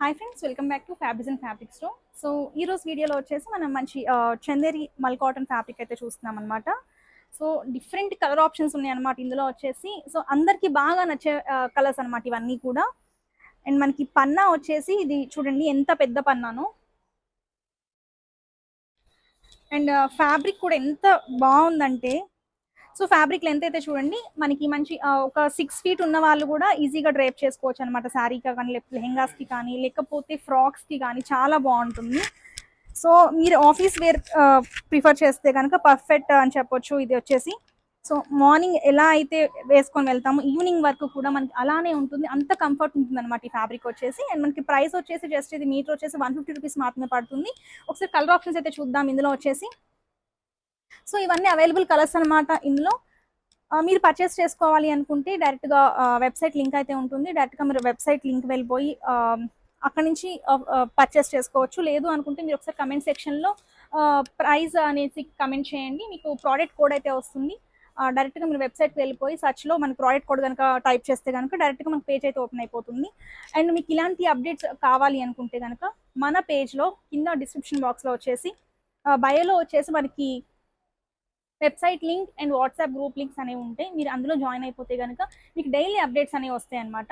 Hi friends, welcome back to fabrics and fabric store. So ఈ రోజు వీడియోలో వచ్చేసి మనం మంచి చందేరి మల్ కాటన్ ఫ్యాబ్రిక్ అయితే చూస్తున్నాం అనమాట. సో డిఫరెంట్ కలర్ ఆప్షన్స్ ఉన్నాయి అనమాట ఇందులో వచ్చేసి. సో అందరికి బాగా నచ్చే కలర్స్ అనమాట ఇవన్నీ కూడా. అండ్ మనకి పన్నా వచ్చేసి ఇది చూడండి ఎంత పెద్ద పన్నాను. అండ్ ఫ్యాబ్రిక్ కూడా ఎంత బాగుందంటే, సో ఫ్యాబ్రిక్ లెంత్ అయితే చూడండి మనకి మంచి ఒక 6 feet ఉన్న వాళ్ళు కూడా ఈజీగా డ్రైప్ చేసుకోవచ్చు అనమాట. శారీకి కానీ లేకపోతే లెహెంగాస్కి కానీ లేకపోతే ఫ్రాక్స్కి కానీ చాలా బాగుంటుంది. సో మీరు ఆఫీస్ వేర్ ప్రిఫర్ చేస్తే కనుక పర్ఫెక్ట్ అని చెప్పొచ్చు ఇది వచ్చేసి. సో మార్నింగ్ ఎలా అయితే వేసుకొని వెళ్తామో ఈవినింగ్ వరకు కూడా మనకి అలానే ఉంటుంది, అంత కంఫర్ట్ ఉంటుంది అనమాట ఈ ఫ్యాబ్రిక్ వచ్చేసి. అండ్ మనకి ప్రైస్ వచ్చేసి జస్ట్ ఇది మీటర్ వచ్చేసి 150 రూపీస్ మాత్రమే పడుతుంది. ఒకసారి కలర్ ఆప్షన్స్ అయితే చూద్దాం ఇందులో వచ్చేసి. సో ఇవన్నీ అవైలబుల్ కలర్స్ అనమాట ఇందులో. మీరు పర్చేస్ చేసుకోవాలి అనుకుంటే డైరెక్ట్గా వెబ్సైట్ లింక్ అయితే ఉంటుంది. డైరెక్ట్గా మీరు వెబ్సైట్ లింక్ వెళ్ళిపోయి అక్కడ నుంచి పర్చేస్ చేసుకోవచ్చు. లేదు అనుకుంటే మీరు ఒకసారి కమెంట్ సెక్షన్లో ప్రైస్ అనేసి కమెంట్ చేయండి, మీకు ప్రోడక్ట్ కోడ్ అయితే వస్తుంది. డైరెక్ట్గా మీరు వెబ్సైట్కి వెళ్ళిపోయి సర్చ్లో మన ప్రోడక్ట్ కోడ్ కనుక టైప్ చేస్తే కనుక డైరెక్ట్గా మనకు పేజ్ అయితే ఓపెన్ అయిపోతుంది. అండ్ మీకు ఇలాంటి అప్డేట్స్ కావాలి అనుకుంటే కనుక మన పేజ్లో కింద డిస్క్రిప్షన్ బాక్స్లో వచ్చేసి బయోలో వచ్చేసి మనకి website link and WhatsApp group links అనేవి ఉంటాయి. మీరు అందులో జాయిన్ అయిపోతే కనుక మీకు డైలీ అప్డేట్స్ అనేవి వస్తాయి అనమాట.